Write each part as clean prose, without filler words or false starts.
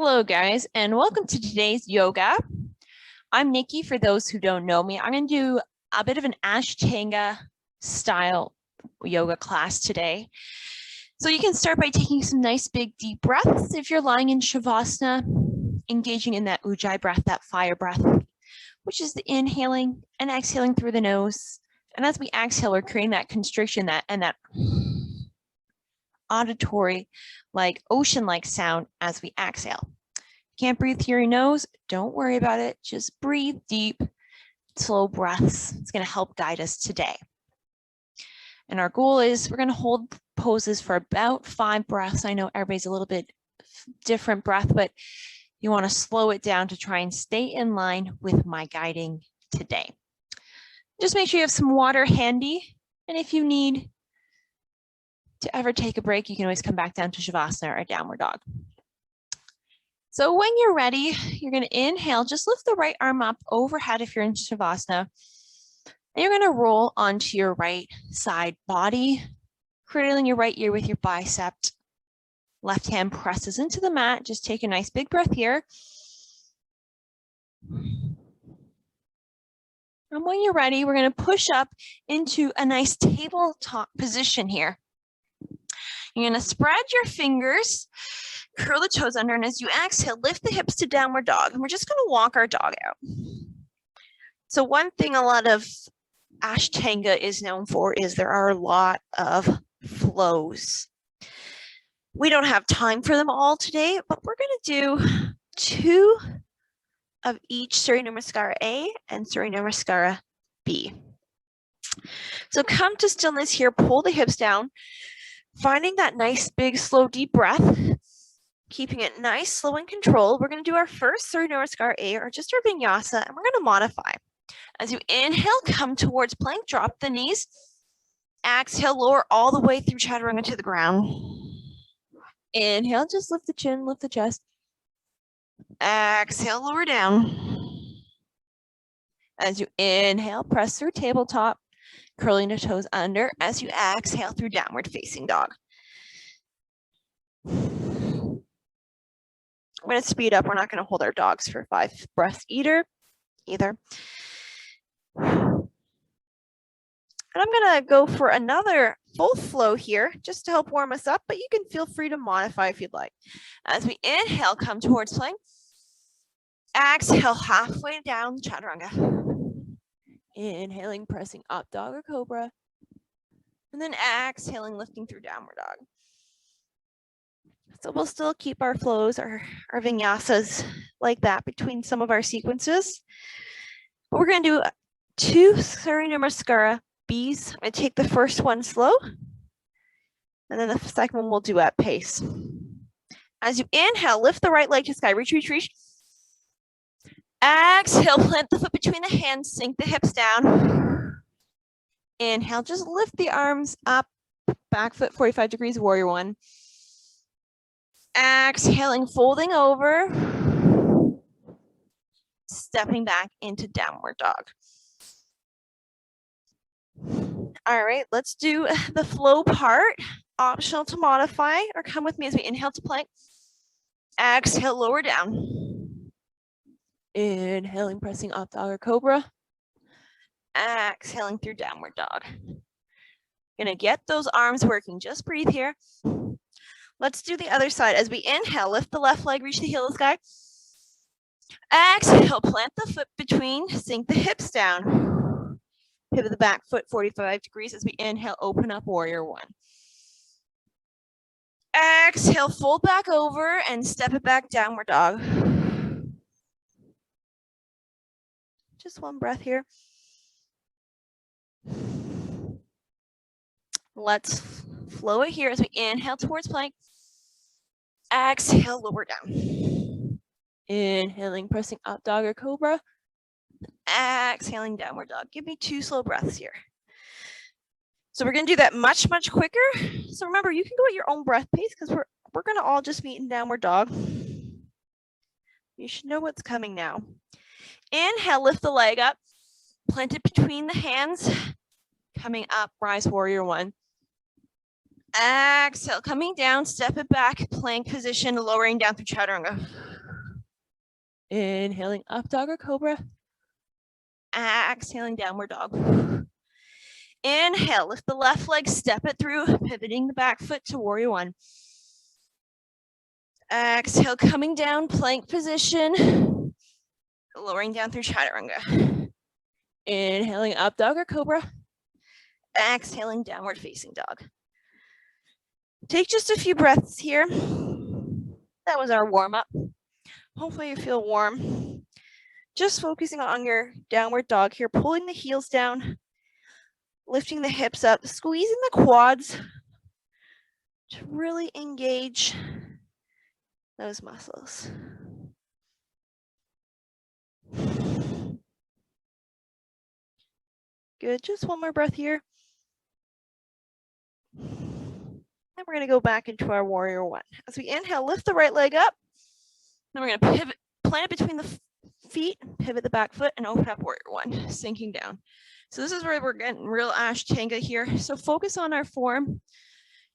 Hello guys, and welcome to today's yoga. I'm Nikki. For those who don't know me, I'm going to do a bit of an Ashtanga style yoga class today. So you can start by taking some nice big deep breaths. If you're lying in Shavasana, engaging in that Ujjayi breath, that fire breath, which is the inhaling and exhaling through the nose. And as we exhale, we're creating that constriction and that auditory, like ocean-like sound as we exhale. Can't breathe through your nose, don't worry about it. Just breathe deep, slow breaths. It's going to help guide us today. And our goal is we're going to hold poses for about 5 breaths. I know everybody's a little bit different breath, but you want to slow it down to try and stay in line with my guiding today. Just make sure you have some water handy. And if you need to ever take a break, you can always come back down to Shavasana or downward dog. So when you're ready, you're going to inhale, just lift the right arm up overhead if you're in Shavasana. And you're going to roll onto your right side body, cradling your right ear with your bicep. Left hand presses into the mat. Just take a nice big breath here. And when you're ready, we're going to push up into a nice tabletop position here. You're going to spread your fingers, curl the toes under, and as you exhale, lift the hips to downward dog. And we're just going to walk our dog out. So one thing a lot of Ashtanga is known for is there are a lot of flows. We don't have time for them all today, but we're going to do 2 of each Surya Namaskara A and Surya Namaskara B. So come to stillness here, pull the hips down, finding that nice, big, slow, deep breath, keeping it nice, slow, and controlled. We're going to do our first Surya Namaskara A, or just our vinyasa, and we're going to modify. As you inhale, come towards plank, drop the knees. Exhale, lower all the way through chaturanga to the ground. Inhale, just lift the chin, lift the chest. Exhale, lower down. As you inhale, press through tabletop, curling the toes under as you exhale through downward facing dog. I'm going to speed up. We're not going to hold our dogs for 5 breaths either. And I'm going to go for another full flow here just to help warm us up, but you can feel free to modify if you'd like. As we inhale, come towards plank. Exhale, halfway down chaturanga. Inhaling, pressing up dog or cobra. And then exhaling, lifting through downward dog. So we'll still keep our flows, our vinyasas like that between some of our sequences. But we're going to do 2 Surya Namaskara B's. I'm going to take the first one slow, and then the second one we'll do at pace. As you inhale, lift the right leg to sky. Reach, reach, reach. Exhale, plant the foot between the hands, sink the hips down. Inhale, just lift the arms up, back foot 45 degrees, warrior 1. Exhaling, folding over, stepping back into downward dog. All right, let's do the flow part. Optional to modify, or come with me as we inhale to plank. Exhale, lower down. Inhaling, pressing up dog or cobra. Exhaling through downward dog. Gonna get those arms working. Just breathe here. Let's do the other side. As we inhale, lift the left leg, reach the heel of the sky. Exhale, plant the foot between, sink the hips down. Pivot the back foot 45 degrees as we inhale, open up warrior 1. Exhale, fold back over and step it back, downward dog. Just one breath here. Let's flow it here as we inhale towards plank. Exhale, lower down. Inhaling, pressing up dog or cobra. Exhaling, downward dog. Give me 2 slow breaths here. So we're going to do that much, much quicker. So remember, you can go at your own breath pace because we're going to all just meet in downward dog. You should know what's coming now. Inhale, lift the leg up, plant it between the hands, coming up, rise warrior 1. Exhale, coming down, step it back, plank position, lowering down through chaturanga. Inhaling up dog or cobra. Exhaling downward dog. Inhale, lift the left leg, step it through, pivoting the back foot to warrior one. Exhale, coming down, plank position. Lowering down through chaturanga. Inhaling up dog or cobra. Exhaling downward facing dog. Take just a few breaths here. That was our warm up. Hopefully you feel warm. Just focusing on your downward dog here, pulling the heels down, lifting the hips up, squeezing the quads to really engage those muscles. Good, just one more breath here. Then we're gonna go back into our warrior one. As we inhale, lift the right leg up. Then we're gonna pivot, plant it between the feet, pivot the back foot, and open up warrior one, sinking down. So this is where we're getting real Ashtanga here. So focus on our form.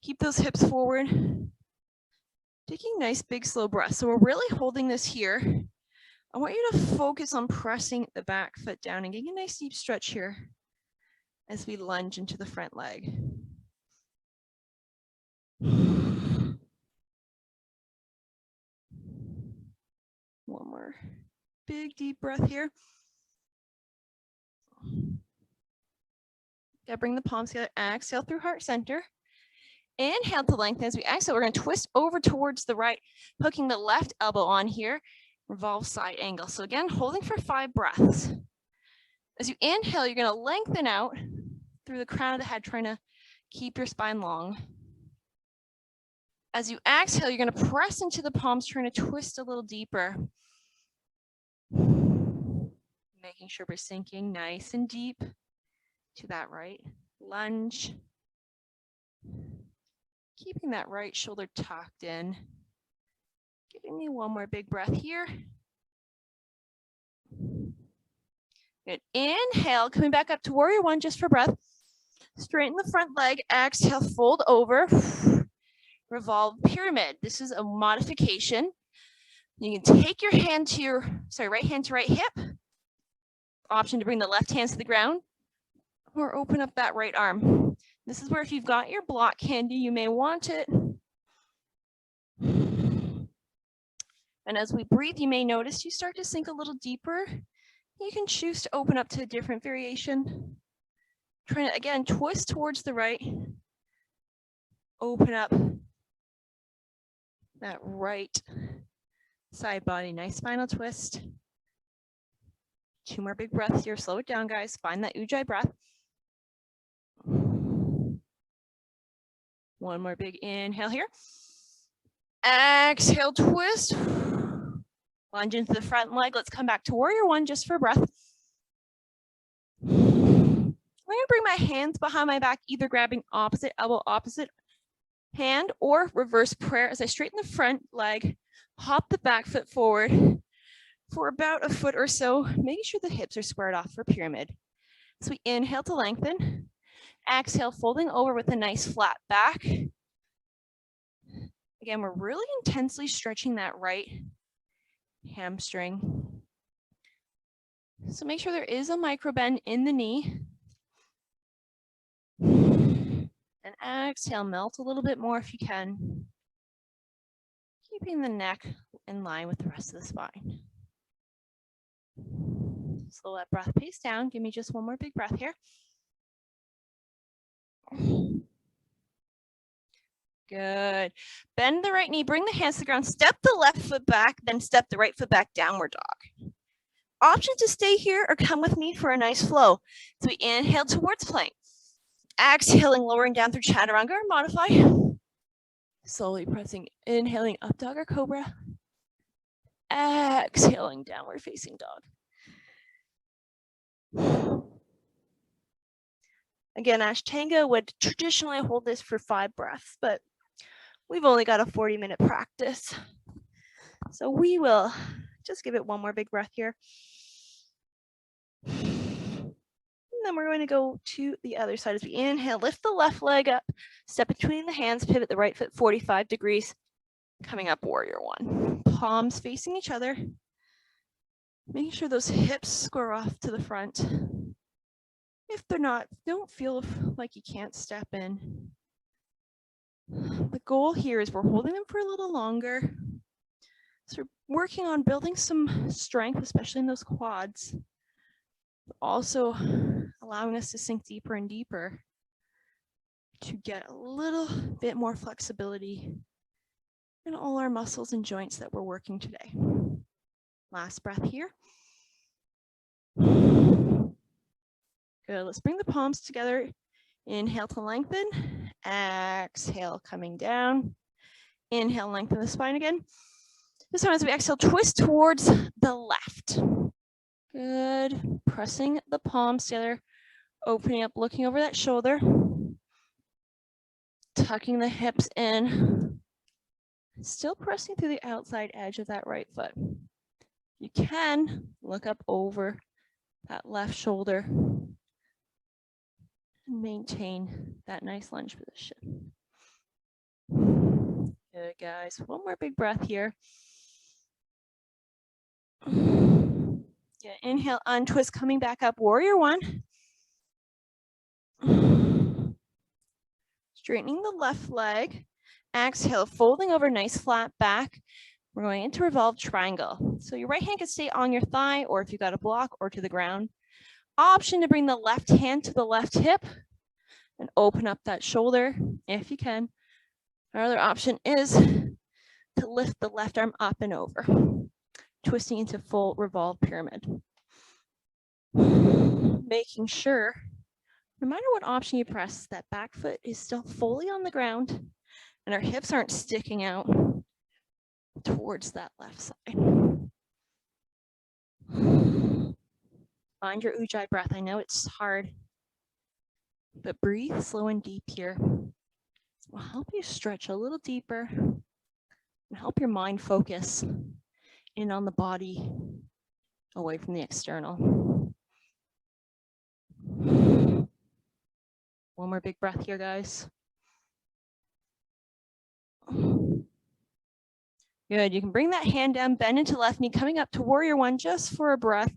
Keep those hips forward. Taking nice, big, slow breaths. So we're really holding this here. I want you to focus on pressing the back foot down and getting a nice deep stretch here as we lunge into the front leg. One more big, deep breath here. Gotta bring the palms together. Exhale through heart center. Inhale to lengthen. As we exhale, we're going to twist over towards the right, hooking the left elbow on here. Revolve side angle. So again, holding for 5 breaths. As you inhale, you're going to lengthen out through the crown of the head, trying to keep your spine long. As you exhale, you're going to press into the palms, trying to twist a little deeper. Making sure we're sinking nice and deep to that right lunge. Keeping that right shoulder tucked in. Giving me one more big breath here. Good. Inhale, coming back up to warrior one just for breath. Straighten the front leg. Exhale, fold over. Revolve pyramid. This is a modification. You can take your hand to your, right hand to right hip. Option to bring the left hand to the ground or open up that right arm. This is where if you've got your block handy, you may want it. And as we breathe, you may notice you start to sink a little deeper. You can choose to open up to a different variation. Trying to, again, twist towards the right. Open up that right side body. Nice spinal twist. 2 more big breaths here. Slow it down, guys. Find that Ujjayi breath. 1 more big inhale here. Exhale, twist. Lunge into the front leg. Let's come back to warrior one just for breath. I'm going to bring my hands behind my back, either grabbing opposite elbow, opposite hand, or reverse prayer as I straighten the front leg, hop the back foot forward for about a foot or so, making sure the hips are squared off for pyramid. So we inhale to lengthen. Exhale, folding over with a nice flat back. Again, we're really intensely stretching that right hamstring. So make sure there is a micro bend in the knee. And exhale, melt a little bit more if you can. Keeping the neck in line with the rest of the spine. Slow that breath pace down. Give me just one more big breath here. Good. Bend the right knee, bring the hands to the ground, step the left foot back, then step the right foot back, downward dog. Option to stay here or come with me for a nice flow. So we inhale towards plank. Exhaling, lowering down through chaturanga or modify. Slowly pressing, inhaling up dog or cobra. Exhaling, downward facing dog. Again, Ashtanga would traditionally hold this for 5 breaths, but we've only got a 40-minute practice. So we will just give it one more big breath here. And then we're going to go to the other side as we inhale, lift the left leg up, step between the hands, pivot the right foot 45 degrees, coming up warrior one. Palms facing each other. Making sure those hips square off to the front. If they're not, don't feel like you can't step in. The goal here is we're holding them for a little longer. So we're working on building some strength, especially in those quads, but also allowing us to sink deeper and deeper to get a little bit more flexibility in all our muscles and joints that we're working today. Last breath here. Good, let's bring the palms together. Inhale to lengthen, exhale, coming down. Inhale, lengthen the spine again. This time as we exhale, twist towards the left. Good, pressing the palms together, opening up, looking over that shoulder, tucking the hips in, still pressing through the outside edge of that right foot. You can look up over that left shoulder and maintain that nice lunge position. Good, guys. One more big breath here. Yeah, inhale, untwist, coming back up, warrior one. Straightening the left leg. Exhale, folding over, nice flat back. We're going into revolved triangle. So your right hand can stay on your thigh, or if you got a block, or to the ground. Option to bring the left hand to the left hip and open up that shoulder if you can. Our other option is to lift the left arm up and over, twisting into full revolved pyramid. Making sure, no matter what option you press, that back foot is still fully on the ground and our hips aren't sticking out towards that left side. Find your Ujjayi breath. I know it's hard, but breathe slow and deep here. It will help you stretch a little deeper and help your mind focus in on the body, away from the external. One more big breath here, guys. Good, you can bring that hand down, bend into left knee, coming up to warrior one just for a breath.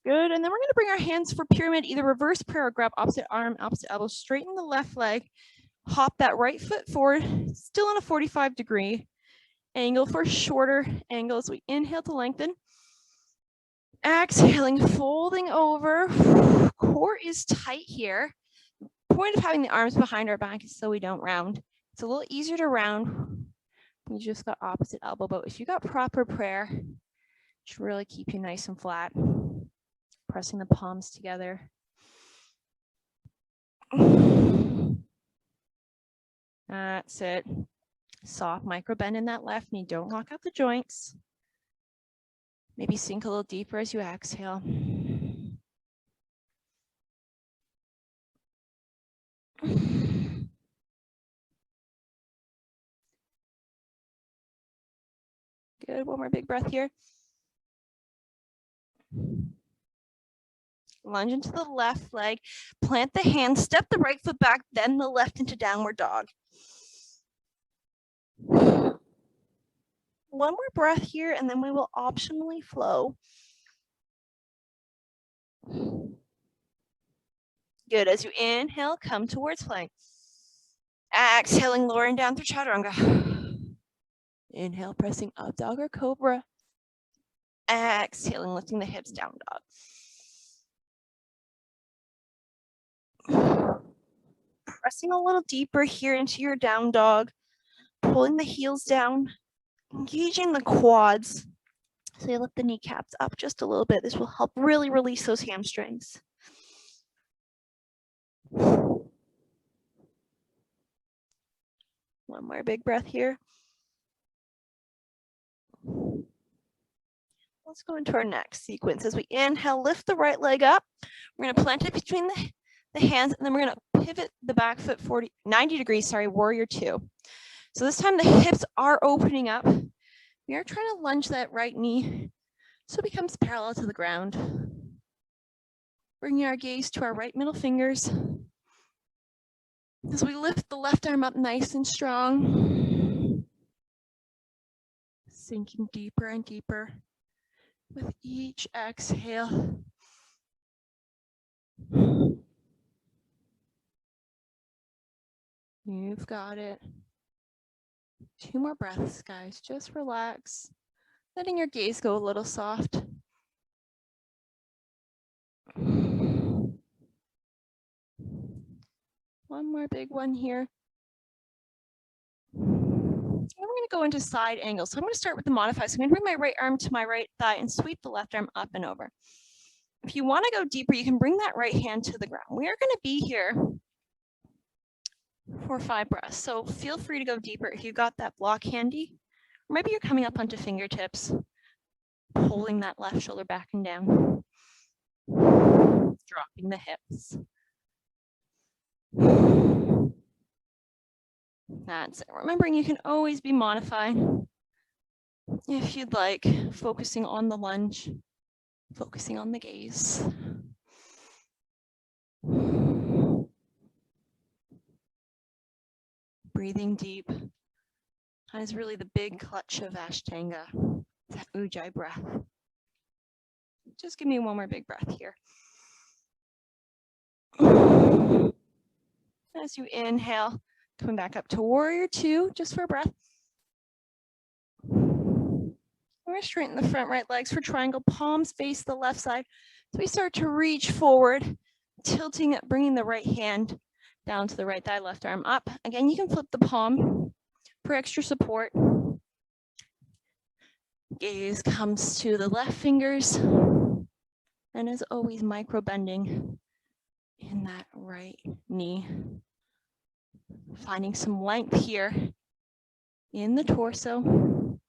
Good, and then we're gonna bring our hands for pyramid, either reverse prayer or grab opposite arm, opposite elbow, straighten the left leg, hop that right foot forward, still in a 45-degree angle for a shorter angle as we inhale to lengthen. Exhaling, folding over, core is tight here. Point of having the arms behind our back is so we don't round. It's a little easier to round. You just got opposite elbow, but if you got proper prayer, it should really keep you nice and flat. Pressing the palms together. That's it. Soft micro bend in that left knee. Don't lock out the joints. Maybe sink a little deeper as you exhale. Good, one more big breath here. Lunge into the left leg, plant the hand, step the right foot back, then the left into downward dog. One more breath here, and then we will optionally flow. Good, as you inhale, come towards plank. Exhaling, lowering down through chaturanga. Inhale, pressing up dog or cobra. Exhaling, lifting the hips down dog. Pressing a little deeper here into your down dog, pulling the heels down, engaging the quads. So you lift the kneecaps up just a little bit. This will help really release those hamstrings. One more big breath here. Let's go into our next sequence. As we inhale, lift the right leg up. We're going to plant it between the hands, and then we're going to pivot the back foot 90 degrees, warrior two. So this time the hips are opening up. We are trying to lunge that right knee so it becomes parallel to the ground. Bringing our gaze to our right middle fingers. As we lift the left arm up nice and strong. Sinking deeper and deeper with each exhale. You've got it. 2 more breaths, guys. Just relax. Letting your gaze go a little soft. One more big one here. And we're going to go into side angles. So I'm going to start with the modifier. So I'm going to bring my right arm to my right thigh and sweep the left arm up and over. If you want to go deeper, you can bring that right hand to the ground. We are going to be here for 5 breaths. So feel free to go deeper if you've got that block handy. Or maybe you're coming up onto fingertips, pulling that left shoulder back and down, dropping the hips. That's it. Remembering you can always be modified if you'd like, focusing on the lunge, focusing on the gaze. Breathing deep. That is really the big clutch of Ashtanga, that Ujjayi breath. Just give me one more big breath here. As you inhale, coming back up to warrior 2, just for a breath. We're going to straighten the front right legs for triangle, palms face the left side. So we start to reach forward, tilting it, bringing the right hand down to the right thigh, left arm up. Again, you can flip the palm for extra support. Gaze comes to the left fingers. And as always, micro bending in that right knee. Finding some length here in the torso.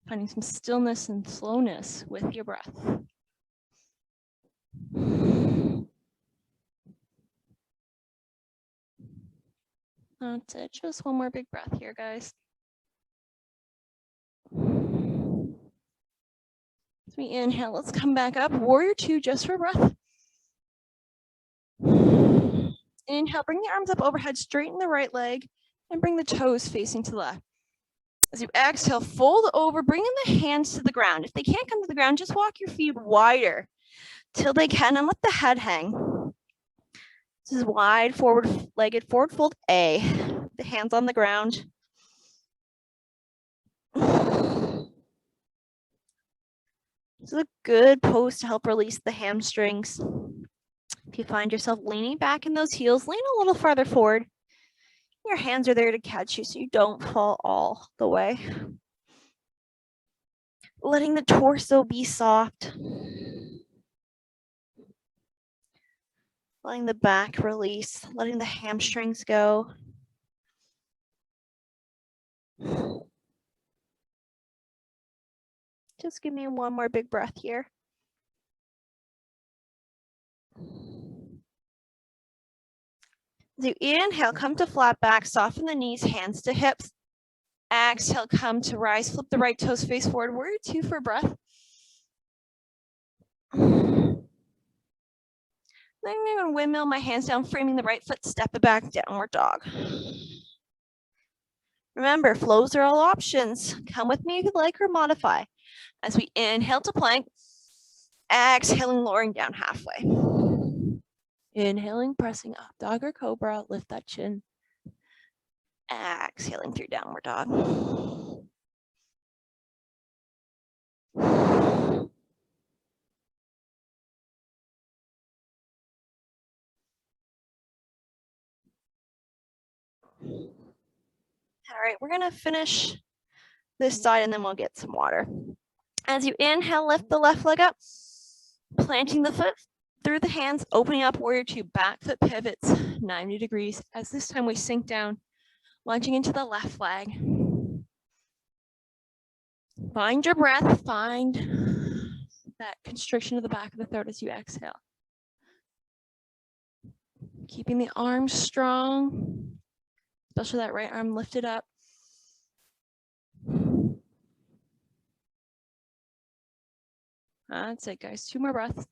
Finding some stillness and slowness with your breath. That's it. Just one more big breath here, guys. As we inhale, let's come back up. Warrior 2, just for breath. Inhale, bring the arms up overhead, straighten the right leg, and bring the toes facing to the left. As you exhale, fold over, bring in the hands to the ground. If they can't come to the ground, just walk your feet wider till they can and let the head hang. This is wide, forward-legged, forward fold A. The hands on the ground. This is a good pose to help release the hamstrings. If you find yourself leaning back in those heels, lean a little farther forward. Your hands are there to catch you so you don't fall all the way. Letting the torso be soft. Letting the back release, letting the hamstrings go. Just give me one more big breath here. As you inhale, come to flat back, soften the knees, hands to hips. Exhale, come to rise, flip the right toes face forward. Warrior 2 for breath. Then I'm going to windmill my hands down, framing the right foot, step it back, downward dog. Remember, flows are all options. Come with me if you'd like or modify. As we inhale to plank, exhaling, lowering down halfway. Inhaling, pressing up, dog or cobra, lift that chin. Exhaling through downward dog. All right, we're gonna finish this side and then we'll get some water. As you inhale, lift the left leg up, planting the foot through the hands, opening up, warrior 2, back foot pivots 90 degrees. As this time we sink down, lunging into the left leg. Find your breath, find that constriction of the back of the throat as you exhale. Keeping the arms strong, especially that right arm lifted up. That's it, guys. 2 more breaths.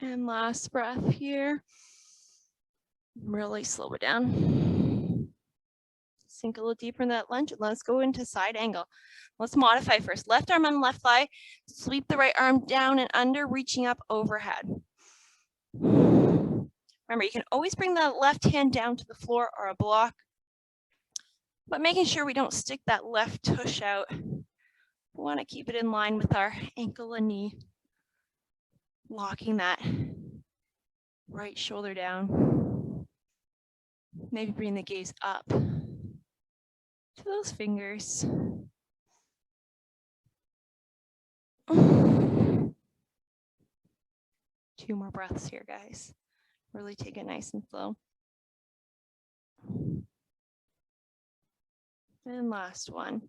And last breath here. Really slow it down. Sink a little deeper in that lunge. Let's go into side angle. Let's modify first. Left arm on left thigh. Sweep the right arm down and under, reaching up overhead. Remember, you can always bring the left hand down to the floor or a block, but making sure we don't stick that left tush out. We want to keep it in line with our ankle and knee, locking that right shoulder down. Maybe bring the gaze up to those fingers. 2 more breaths here, guys. Really take it nice and slow. And last one.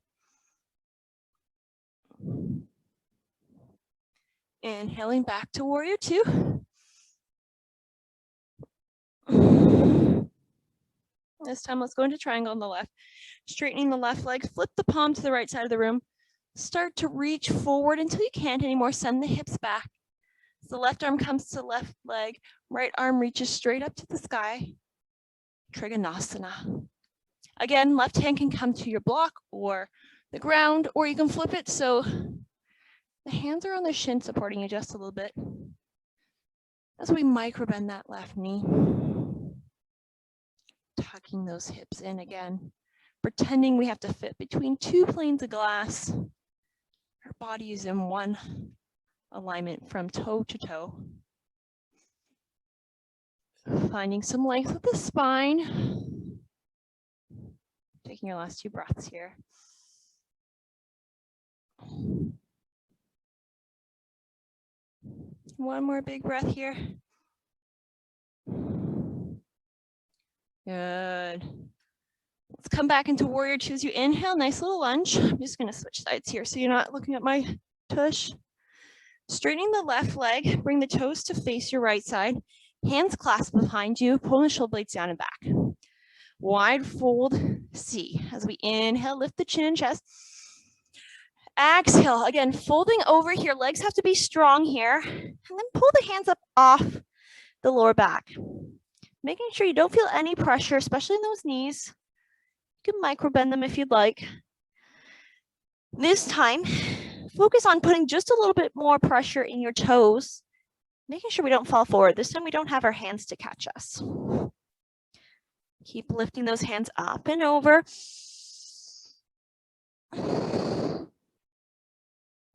Inhaling back to warrior 2. This time, let's go into triangle on the left. Straightening the left leg, flip the palm to the right side of the room. Start to reach forward until you can't anymore. Send the hips back. So the left arm comes to the left leg, right arm reaches straight up to the sky. Trikonasana. Again, left hand can come to your block or the ground, or you can flip it so the hands are on the shin supporting you just a little bit. As we micro bend that left knee. Tucking those hips in again. Pretending we have to fit between 2 planes of glass. Our body is in one alignment from toe to toe. Finding some length with the spine. Taking your last 2 breaths here. One more big breath here. Good. Let's come back into warrior 2 as you inhale, nice little lunge. I'm just gonna switch sides here so you're not looking at my tush. Straightening the left leg, bring the toes to face your right side. Hands clasped behind you, pull the shoulder blades down and back. Wide fold C. As we inhale, lift the chin and chest. Exhale, again, folding over here. Legs have to be strong here. And then pull the hands up off the lower back. Making sure you don't feel any pressure, especially in those knees. You can micro bend them if you'd like. This time, focus on putting just a little bit more pressure in your toes, making sure we don't fall forward. This time we don't have our hands to catch us. Keep lifting those hands up and over.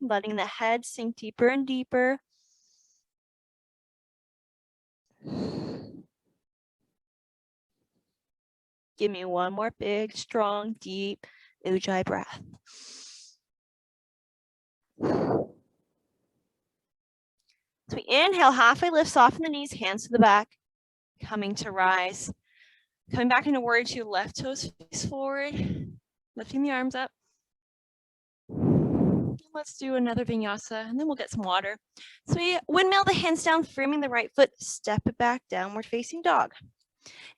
Letting the head sink deeper and deeper. Give me one more big, strong, deep Ujjayi breath. So we inhale, halfway lift, soften the knees, hands to the back, coming to rise. Coming back into warrior 2, left toes face forward, lifting the arms up. Let's do another vinyasa, and then we'll get some water. So we windmill the hands down, framing the right foot, step it back, downward facing dog.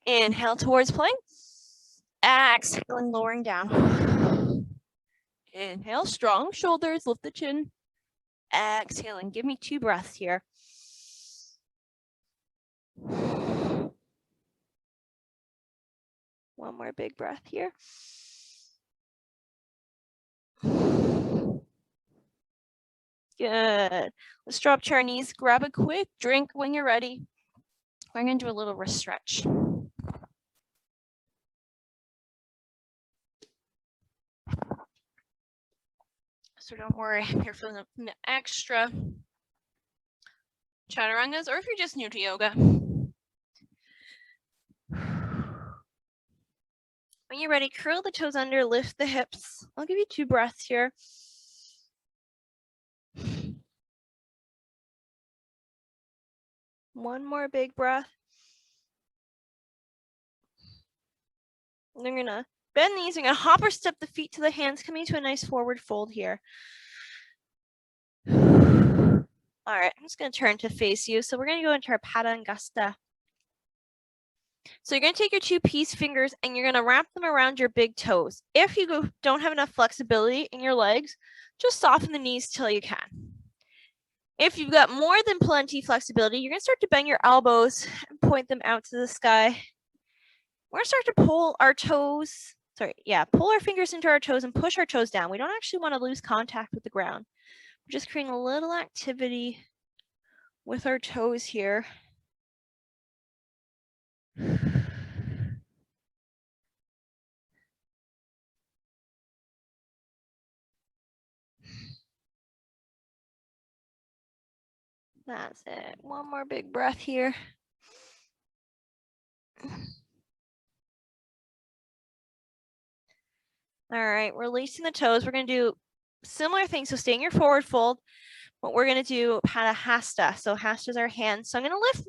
Inhale towards plank. Exhale and lowering down. Inhale, strong shoulders, lift the chin. Exhale and give me 2 breaths here. One more big breath here. Good. Let's drop to our knees. Grab a quick drink when you're ready. We're going to do a little wrist stretch. So don't worry if you're feeling the extra chaturangas, or if you're just new to yoga. When you're ready, curl the toes under, lift the hips. I'll give you 2 breaths here. One more big breath. And then we're gonna bend these. We're gonna hop or step the feet to the hands, coming to a nice forward fold here. All right, I'm just gonna turn to face you. So we're gonna go into our Padangasta. So you're gonna take your 2 peace fingers and you're gonna wrap them around your big toes. If you don't have enough flexibility in your legs, just soften the knees till you can. If you've got more than plenty flexibility, you're going to start to bend your elbows and point them out to the sky. We're going to start to pull our toes. Pull our fingers into our toes and push our toes down. We don't actually want to lose contact with the ground. We're just creating a little activity with our toes here. That's it. One more big breath here. All right, releasing the toes. We're going to do similar things. So stay in your forward fold. But we're going to do hasta. So hasta is our hands. So I'm going to lift.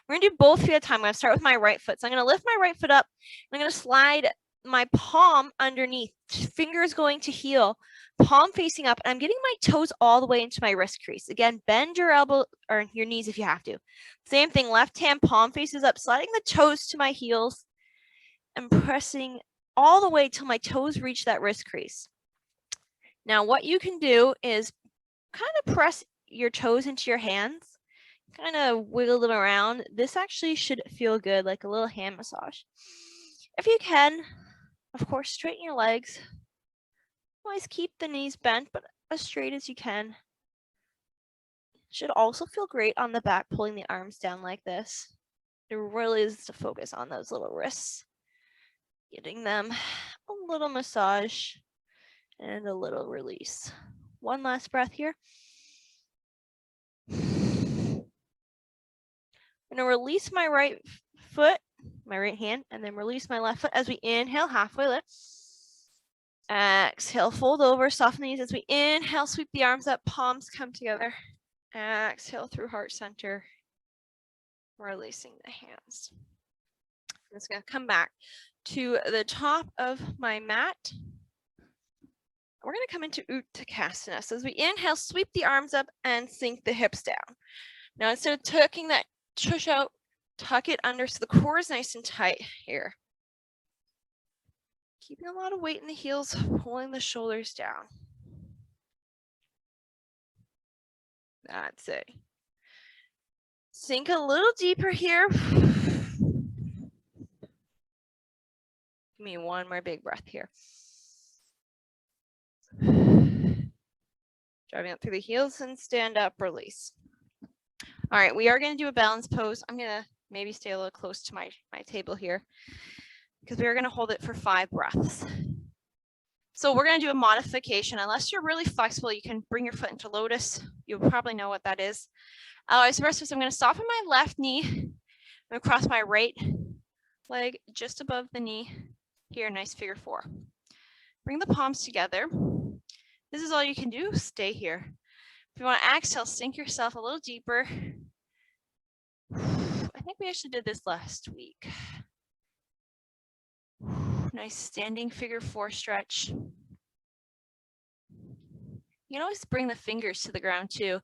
We're going to do both feet at a time. I'm going to start with my right foot. So I'm going to lift my right foot up. I'm going to slide my palm underneath. Fingers going to heel. Palm facing up. And I'm getting my toes all the way into my wrist crease. Again, bend your elbow or your knees if you have to. Same thing. Left hand, palm faces up. Sliding the toes to my heels. And pressing all the way till my toes reach that wrist crease. Now, what you can do is kind of press your toes into your hands, kind of wiggle them around. This actually should feel good, like a little hand massage. If you can, of course, straighten your legs. Always keep the knees bent, but as straight as you can. Should also feel great on the back, pulling the arms down like this. It really is to focus on those little wrists. Getting them a little massage and a little release. One last breath here. I'm going to release my right foot, my right hand, and then release my left foot as we inhale, halfway lift. Exhale, fold over, soften the knees as we inhale, sweep the arms up, palms come together. Exhale through heart center, releasing the hands. I'm just going to come back to the top of my mat. We're going to come into Uttanasana. So as we inhale, sweep the arms up and sink the hips down. Now, instead of tucking that tush out, tuck it under so the core is nice and tight here. Keeping a lot of weight in the heels, pulling the shoulders down. That's it. Sink a little deeper here. Give me one more big breath here. Driving up through the heels and stand up, release. All right, we are going to do a balance pose. I'm going to maybe stay a little close to my table here because we are going to hold it for 5 breaths. So we're going to do a modification. Unless you're really flexible, you can bring your foot into lotus. You'll probably know what that is. Vice versa, so I'm going to soften my left knee. I'm going to cross my right leg just above the knee. Here, nice figure 4. Bring the palms together. This is all you can do. Stay here. If you want to exhale, sink yourself a little deeper. I think we actually did this last week. Nice standing figure 4 stretch. You can always bring the fingers to the ground too.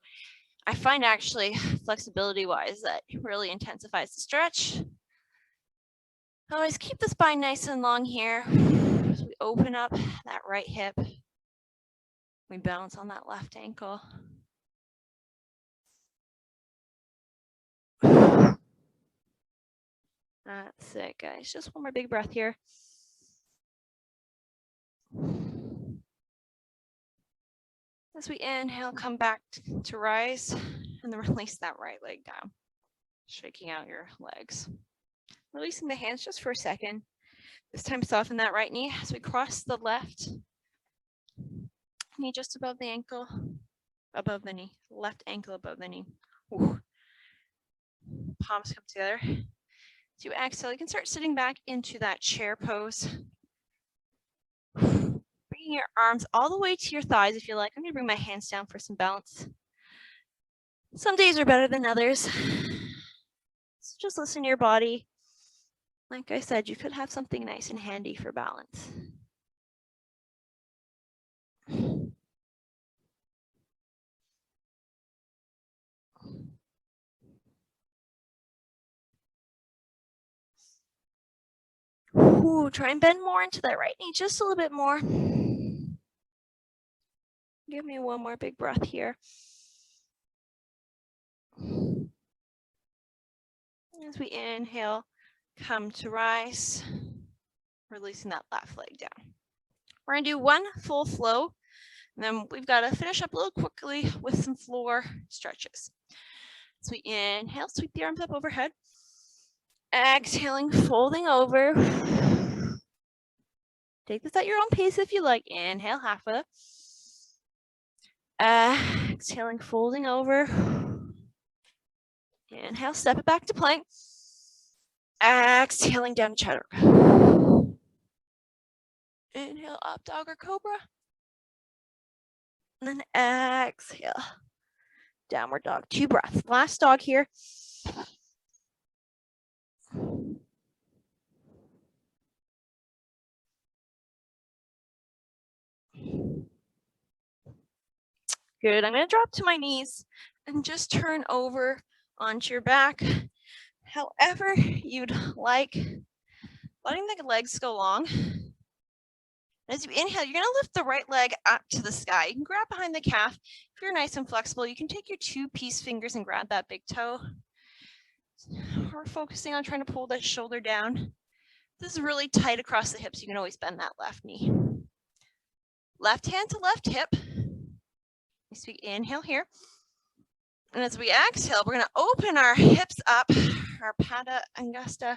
I find actually flexibility wise that really intensifies the stretch. Always keep the spine nice and long here. As we open up that right hip. We balance on that left ankle. That's it, guys. Just one more big breath here. As we inhale, come back to rise and then release that right leg down. Shaking out your legs. Releasing the hands just for a second. This time soften that right knee as we cross the left knee just above the ankle, above the knee, left ankle above the knee. Ooh. Palms come together. As you exhale, you can start sitting back into that chair pose. Bringing your arms all the way to your thighs if you like. I'm going to bring my hands down for some balance. Some days are better than others. So just listen to your body. Like I said, you could have something nice and handy for balance. Ooh, try and bend more into that right knee, just a little bit more. Give me one more big breath here. As we inhale, come to rise, releasing that left leg down. We're gonna do one full flow, and then we've got to finish up a little quickly with some floor stretches. So we inhale, sweep the arms up overhead. Exhaling, folding over. Take this at your own pace if you like. Inhale, halfway. Exhaling, folding over. Inhale, step it back to plank. Exhaling down to chaturanga. Inhale, up dog or cobra. And then exhale, downward dog. 2 breaths. Last dog here. Good. I'm going to drop to my knees and just turn over onto your back. However you'd like, letting the legs go long. As you inhale, you're going to lift the right leg up to the sky. You can grab behind the calf. If you're nice and flexible, you can take your 2 peace fingers and grab that big toe. We're focusing on trying to pull that shoulder down. This is really tight across the hips. You can always bend that left knee. Left hand to left hip. As we inhale here. And as we exhale, we're going to open our hips up, our Pada Angusta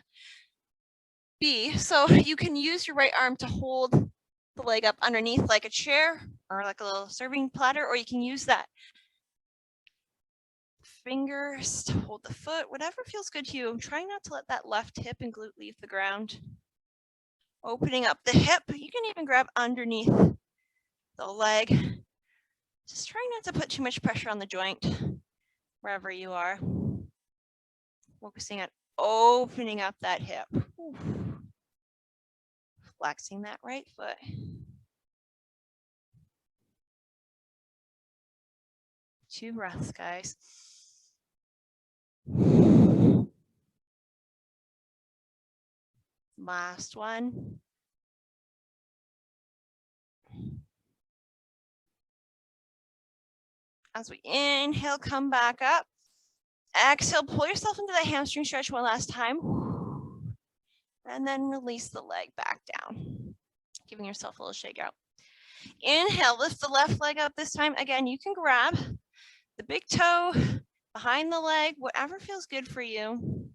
B. So you can use your right arm to hold the leg up underneath like a chair or like a little serving platter, or you can use that fingers to hold the foot, whatever feels good to you. I'm trying not to let that left hip and glute leave the ground. Opening up the hip. You can even grab underneath the leg. Just trying not to put too much pressure on the joint wherever you are. Focusing on opening up that hip. Oof. Flexing that right foot. Two breaths, guys. Last one. As we inhale, come back up. Exhale, pull yourself into the hamstring stretch one last time. And then release the leg back down, giving yourself a little shake out. Inhale, lift the left leg up this time. Again, you can grab the big toe behind the leg, whatever feels good for you.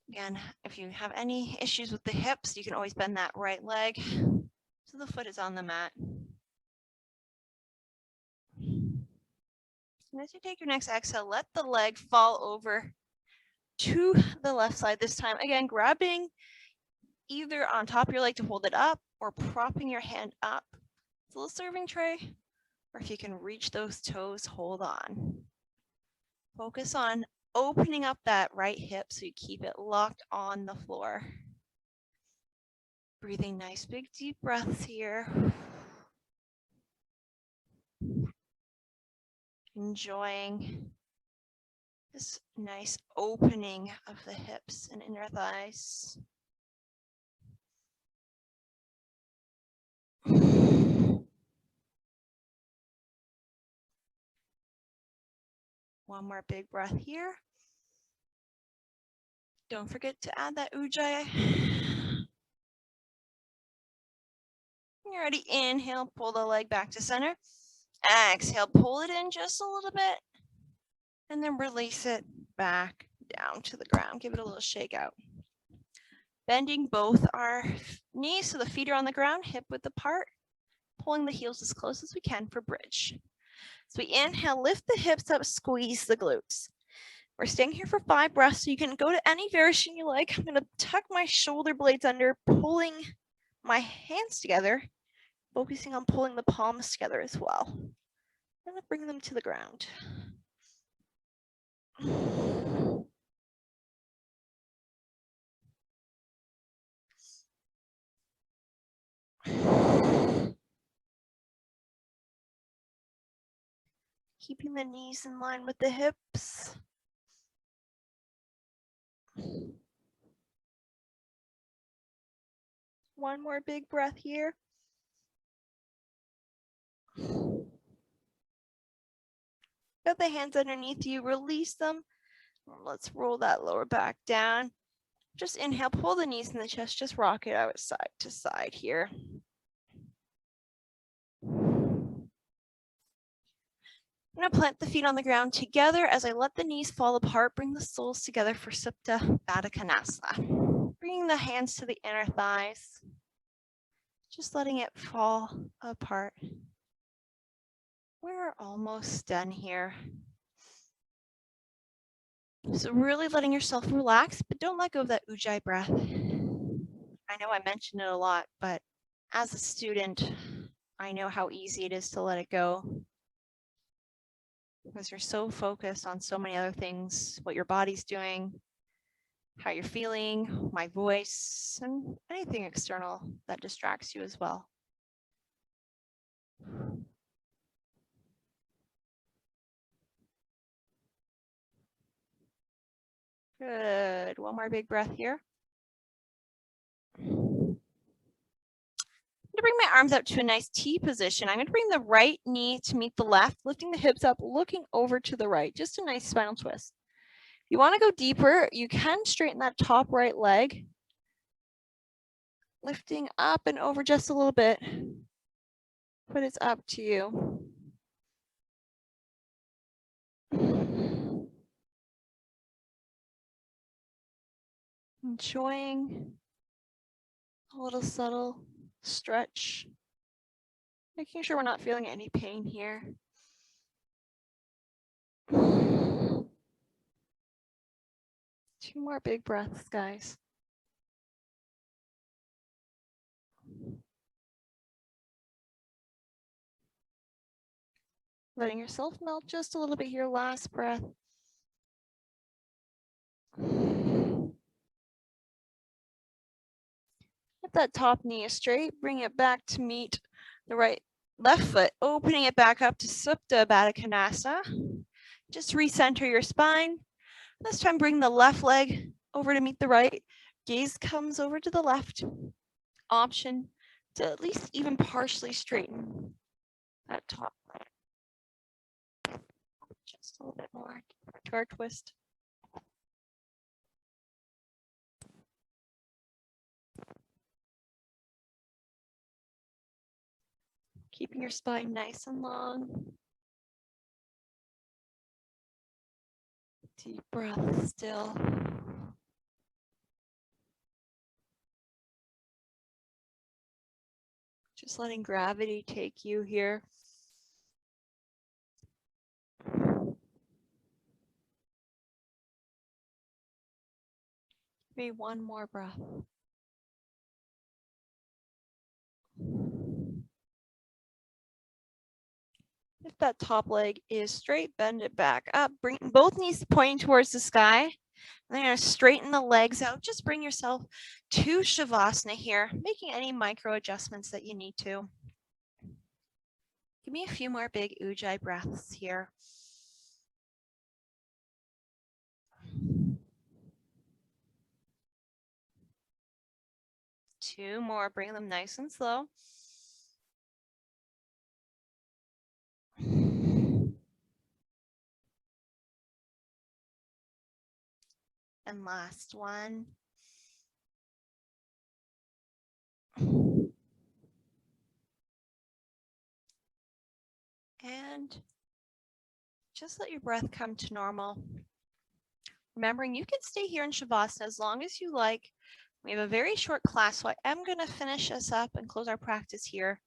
Again, if you have any issues with the hips, you can always bend that right leg so the foot is on the mat. And as you take your next exhale, let the leg fall over to the left side this time. Again, grabbing either on top of your leg to hold it up or propping your hand up. It's a little serving tray, or if you can reach those toes, hold on. Focus on opening up that right hip so you keep it locked on the floor. Breathing nice, big, deep breaths here. Enjoying this nice opening of the hips and inner thighs. One more big breath here. Don't forget to add that ujjayi. You're ready. Inhale, pull the leg back to center. Exhale, pull it in just a little bit. And then release it back down to the ground. Give it a little shake out. Bending both our knees so the feet are on the ground, hip width apart. Pulling the heels as close as we can for bridge. So we inhale, lift the hips up, squeeze the glutes. We're staying here for 5 breaths, so you can go to any variation you like. I'm going to tuck my shoulder blades under, pulling my hands together, focusing on pulling the palms together as well. I'm going to bring them to the ground. Keeping the knees in line with the hips. One more big breath here. Got the hands underneath you, release them. Let's roll that lower back down. Just inhale, pull the knees in the chest, just rock it out side to side here. I'm going to plant the feet on the ground together as I let the knees fall apart. Bring the soles together for Supta Baddha Konasana. Bringing the hands to the inner thighs. Just letting it fall apart. We're almost done here. So really letting yourself relax, but don't let go of that Ujjayi breath. I know I mentioned it a lot, but as a student, I know how easy it is to let it go because you're so focused on so many other things, what your body's doing, how you're feeling, my voice, and anything external that distracts you as well. Good. One more big breath here. I'm going to bring my arms out to a nice T position. I'm going to bring the right knee to meet the left, lifting the hips up, looking over to the right. Just a nice spinal twist. If you want to go deeper, you can straighten that top right leg, lifting up and over just a little bit, but it's up to you. Enjoying a little subtle stretch, making sure we're not feeling any pain here. 2 more big breaths, guys. Letting yourself melt just a little bit here. Last breath. If that top knee is straight, bring it back to meet the left foot, opening it back up to Supta Baddha Konasana. Just recenter your spine. This time, bring the left leg over to meet the right. Gaze comes over to the left. Option to at least even partially straighten that top leg. Just a little bit more to our twist. Keeping your spine nice and long. Deep breath still. Just letting gravity take you here. Maybe one more breath. If that top leg is straight, bend it back up. Bring both knees pointing towards the sky. And then you're going to straighten the legs out. Just bring yourself to Shavasana here, making any micro adjustments that you need to. Give me a few more big Ujjayi breaths here. Two more, bring them nice and slow. And last one. And just let your breath come to normal. Remembering you can stay here in Shavasana as long as you like. We have a very short class, so I am going to finish us up and close our practice here.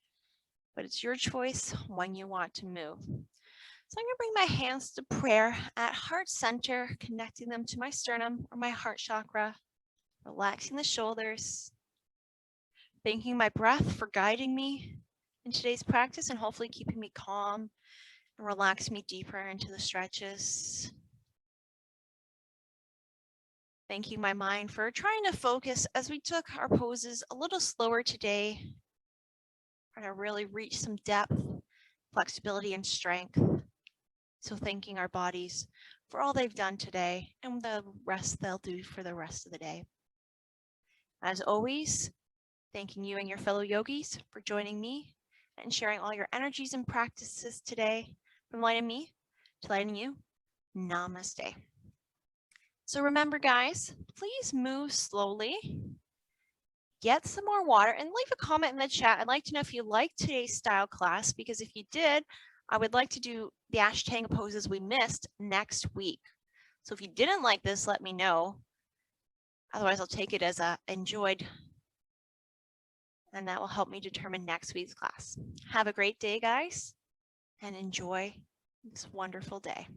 But it's your choice when you want to move. So I'm going to bring my hands to prayer at heart center, connecting them to my sternum or my heart chakra, relaxing the shoulders, thanking my breath for guiding me in today's practice and hopefully keeping me calm and relaxing me deeper into the stretches. Thanking my mind for trying to focus as we took our poses a little slower today, trying to really reach some depth, flexibility, and strength. So thanking our bodies for all they've done today and the rest they'll do for the rest of the day. As always, thanking you and your fellow yogis for joining me and sharing all your energies and practices today from lighting me to lighting you. Namaste. So remember, guys, please move slowly. Get some more water and leave a comment in the chat. I'd like to know if you liked today's style class, because if you did, I would like to do the Ashtanga poses we missed next week. So if you didn't like this, let me know. Otherwise, I'll take it as a enjoyed, and that will help me determine next week's class. Have a great day, guys, and enjoy this wonderful day.